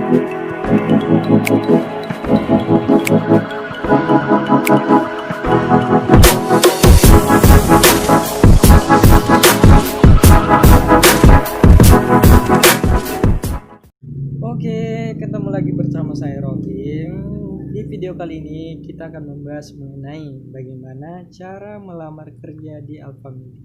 Oke, ketemu lagi bersama saya Rokim. Di video kali ini kita akan membahas mengenai bagaimana cara melamar kerja di Alfamidi.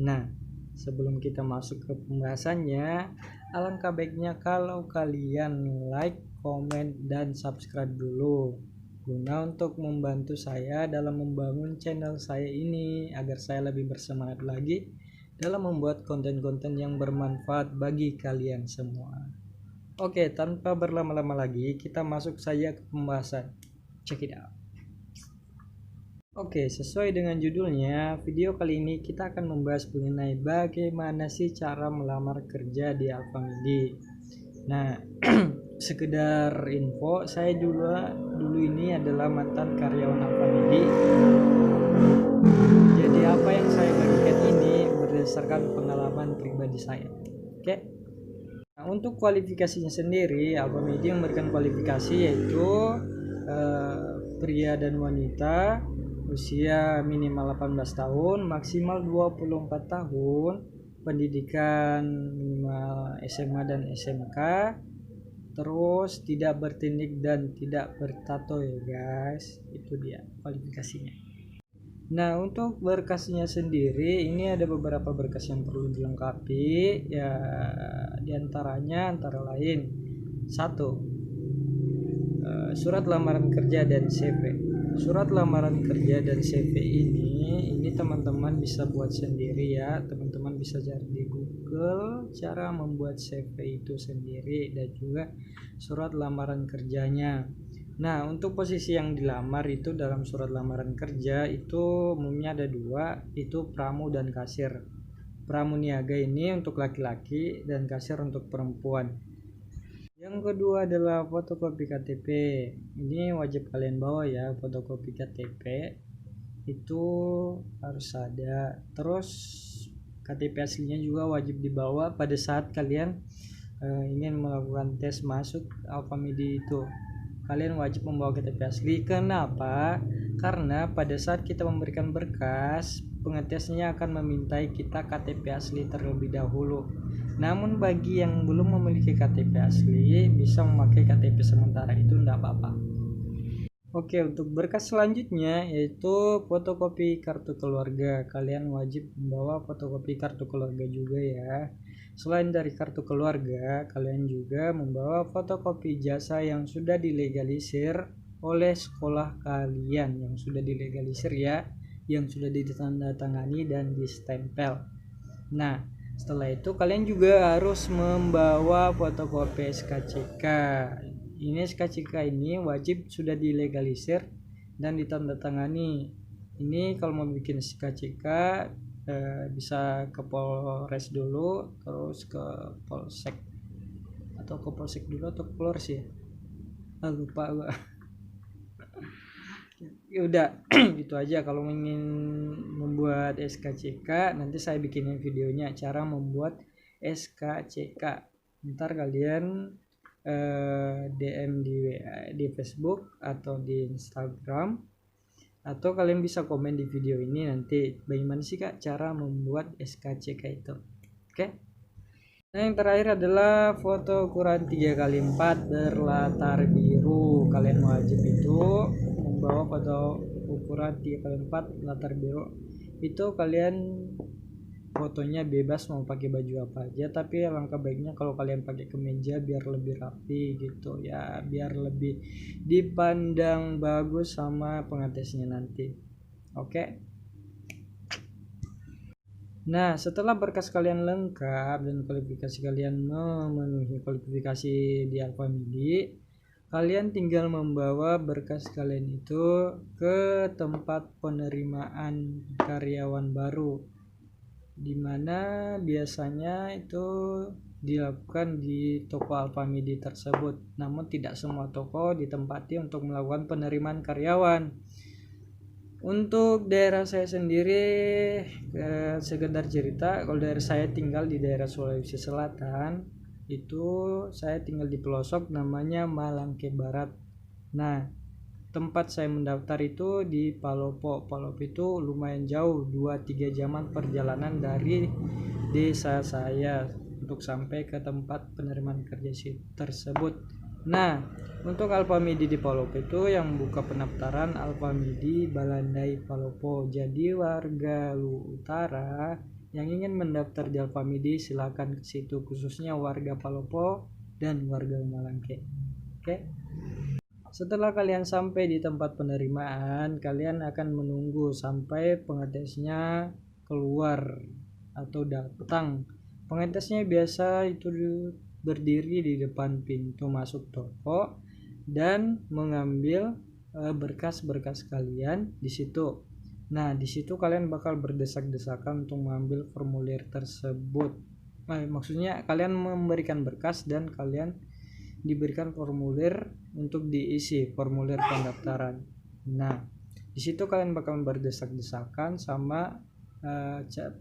Nah, sebelum kita masuk ke pembahasannya, alangkah baiknya kalau kalian like, komen, dan subscribe dulu guna untuk membantu saya dalam membangun channel saya ini agar saya lebih bersemangat lagi dalam membuat konten-konten yang bermanfaat bagi kalian semua. Oke, tanpa berlama-lama lagi, kita masuk saja ke pembahasan. Check it out. Oke, sesuai dengan judulnya, video kali ini kita akan membahas mengenai bagaimana sih cara melamar kerja di Alfamidi. Nah, sekedar info, saya dulu ini adalah mantan karyawan Alfamidi. Jadi apa yang saya bagikan ini berdasarkan pengalaman pribadi saya. Oke. Nah, untuk kualifikasinya sendiri, Alfamidi memberikan kualifikasi yaitu pria dan wanita usia minimal 18 tahun, maksimal 24 tahun, pendidikan minimal SMA dan SMK, terus tidak bertindik dan tidak bertato ya guys. Itu dia kualifikasinya. Nah, untuk berkasnya sendiri ini ada beberapa berkas yang perlu dilengkapi ya, diantaranya antara lain 1. Surat lamaran kerja dan CV. Surat lamaran kerja dan CV ini teman-teman bisa buat sendiri ya. Teman-teman bisa cari di Google cara membuat CV itu sendiri dan juga surat lamaran kerjanya. Nah, untuk posisi yang dilamar itu dalam surat lamaran kerja itu umumnya ada 2, itu pramu dan kasir. Pramu niaga ini untuk laki-laki dan kasir untuk perempuan. Yang kedua adalah fotokopi KTP. Ini wajib kalian bawa ya, fotokopi KTP itu harus ada. Terus KTP aslinya juga wajib dibawa pada saat kalian ingin melakukan tes masuk Alfamidi itu. Kalian wajib membawa KTP asli. Kenapa? Karena pada saat kita memberikan berkas, pengetesnya akan memintai kita KTP asli terlebih dahulu. Namun bagi yang belum memiliki KTP asli, bisa memakai KTP sementara, itu tidak apa-apa. Oke, untuk berkas selanjutnya yaitu fotokopi kartu keluarga. Kalian wajib membawa fotokopi kartu keluarga juga ya. Selain dari kartu keluarga, kalian juga membawa fotokopi ijazah yang sudah dilegalisir oleh sekolah kalian, yang sudah dilegalisir ya, yang sudah ditandatangani dan distempel. Nah, setelah itu kalian juga harus membawa fotokopi SKCK. Ini SKCK ini wajib sudah dilegalisir dan ditandatangani. Ini kalau mau bikin SKCK bisa ke Polres dulu, terus ke Polsek, atau ke Polsek dulu atau ke Polres ya, lupa gua. Ya udah gitu aja. Kalau ingin membuat SKCK, nanti saya bikinin videonya cara membuat SKCK. Ntar kalian DM di WA, di Facebook atau di Instagram, atau kalian bisa komen di video ini nanti bagaimana sih kak cara membuat SKCK itu. Oke. Nah, yang terakhir adalah foto ukuran 3x4 berlatar biru. Kalian wajib itu membawa foto ukuran 3x4 latar biru. Itu kalian fotonya bebas mau pakai baju apa aja, tapi alangkah baiknya kalau kalian pakai kemeja biar lebih rapi gitu ya, biar lebih dipandang bagus sama pengetesnya nanti. Oke. Nah, setelah berkas kalian lengkap dan kualifikasi kalian memenuhi kualifikasi di Alfamidi, kalian tinggal membawa berkas kalian itu ke tempat penerimaan karyawan baru, dimana biasanya itu dilakukan di toko Alfamidi tersebut. Namun tidak semua toko ditempati untuk melakukan penerimaan karyawan. Untuk daerah saya sendiri, sekedar cerita, kalau daerah saya tinggal di daerah Sulawesi Selatan, itu saya tinggal di pelosok namanya Malangke Barat. Nah, tempat saya mendaftar itu di Palopo. Palopo itu lumayan jauh, 2-3 jaman perjalanan dari desa saya untuk sampai ke tempat penerimaan kerja tersebut. Nah, untuk Alfamidi di Palopo itu yang buka pendaftaran Alfamidi Balandai Palopo. Jadi warga Lu Utara yang ingin mendaftar di Alfamidi silakan ke situ, khususnya warga Palopo dan warga Malangke. Oke. Setelah kalian sampai di tempat penerimaan, kalian akan menunggu sampai pengetesnya keluar atau datang. Pengetesnya biasa itu berdiri di depan pintu masuk toko dan mengambil berkas-berkas kalian di situ. Nah, di situ kalian bakal berdesak-desakan untuk mengambil formulir tersebut. Maksudnya kalian memberikan berkas dan kalian diberikan formulir untuk diisi, formulir pendaftaran. Nah, di situ kalian bakal berdesak-desakan sama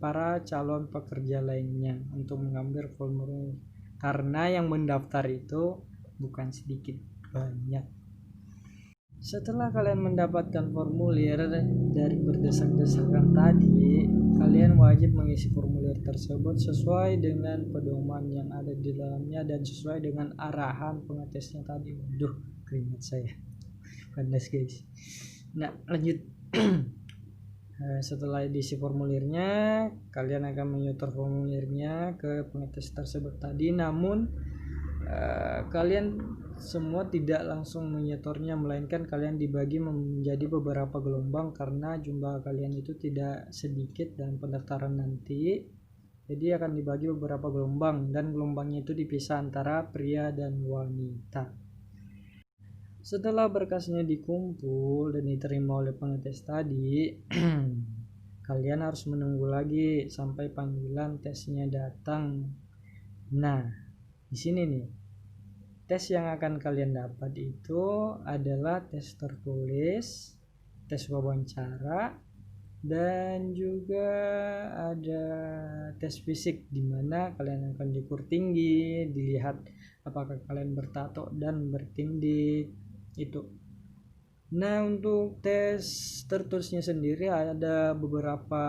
para calon pekerja lainnya untuk mengambil formulir, karena yang mendaftar itu bukan sedikit, banyak. Setelah kalian mendapatkan formulir dari berdesak-desakan tadi, kalian wajib mengisi formulir tersebut sesuai dengan pedoman yang ada di dalamnya dan sesuai dengan arahan pengetesnya tadi. Waduh, keringat saya panas guys. Nah, lanjut. Setelah diisi formulirnya, kalian akan menyetor formulirnya ke pengetes tersebut tadi. Namun kalian semua tidak langsung menyetornya, melainkan kalian dibagi menjadi beberapa gelombang karena jumlah kalian itu tidak sedikit dalam pendaftaran nanti. Jadi akan dibagi beberapa gelombang dan gelombangnya itu dipisah antara pria dan wanita. Setelah berkasnya dikumpul dan diterima oleh pengetes tadi, kalian harus menunggu lagi sampai panggilan tesnya datang. Nah, di sini nih, tes yang akan kalian dapat itu adalah tes tertulis, tes wawancara, dan juga ada tes fisik di mana kalian akan diukur tinggi, dilihat apakah kalian bertato dan bertindik itu. Nah, untuk tes tertulisnya sendiri ada beberapa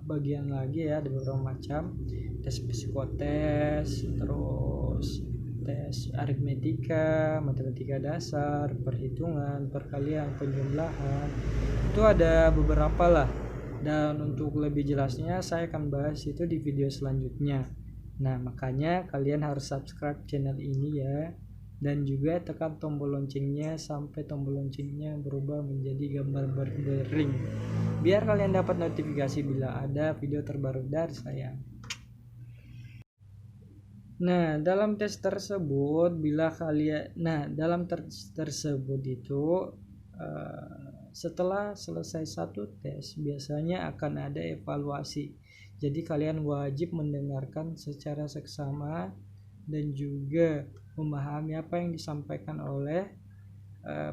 bagian lagi ya, ada beberapa macam. Tes psikotes, terus tes aritmetika, matematika dasar, perhitungan, perkalian, penjumlahan. Itu ada beberapa lah. Dan untuk lebih jelasnya saya akan bahas itu di video selanjutnya. Nah, makanya kalian harus subscribe channel ini ya. Dan juga tekan tombol loncengnya sampai tombol loncengnya berubah menjadi gambar berdering, biar kalian dapat notifikasi bila ada video terbaru dari saya. Nah, dalam tes tersebut dalam tes tersebut itu setelah selesai satu tes biasanya akan ada evaluasi. Jadi kalian wajib mendengarkan secara seksama dan juga memahami apa yang disampaikan oleh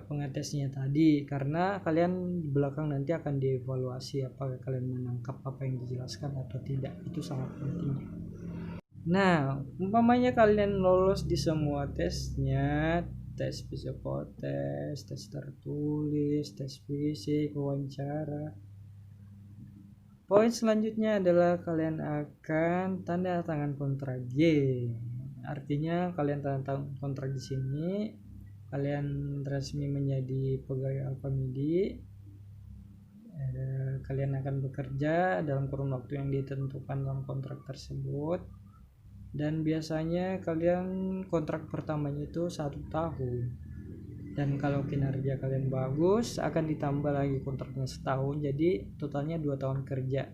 pengetesnya tadi, karena kalian di belakang nanti akan dievaluasi apakah kalian menangkap apa yang dijelaskan atau tidak. Itu sangat penting. Nah, umpamanya kalian lolos di semua tesnya, tes psikotes, tes tertulis, tes fisik, wawancara, poin selanjutnya adalah kalian akan tanda tangan kontrak G. Artinya kalian tanda tangan kontrak di sini, kalian resmi menjadi pegawai Alfamidi. Kalian akan bekerja dalam kurun waktu yang ditentukan dalam kontrak tersebut. Dan biasanya kalian kontrak pertamanya itu 1 tahun. Dan kalau kinerja kalian bagus akan ditambah lagi kontraknya setahun, jadi totalnya 2 tahun kerja.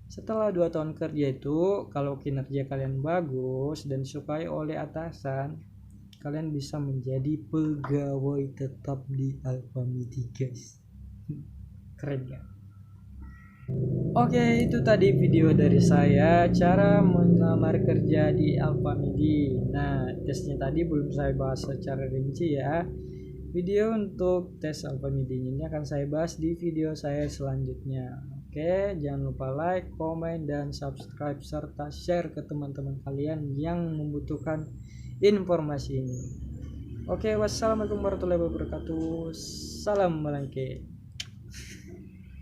Setelah 2 tahun kerja itu, kalau kinerja kalian bagus dan disukai oleh atasan, kalian bisa menjadi pegawai tetap di Alfamidi guys. Keren ya? Oke, itu tadi video dari saya, cara melamar kerja di Alfamidi. Nah, tesnya tadi belum saya bahas secara rinci ya. Video untuk tes Alfamidi ini akan saya bahas di video saya selanjutnya. Oke, jangan lupa like, komen, dan subscribe serta share ke teman-teman kalian yang membutuhkan informasi ini. Oke, wassalamualaikum warahmatullahi wabarakatuh. Salam Malangke.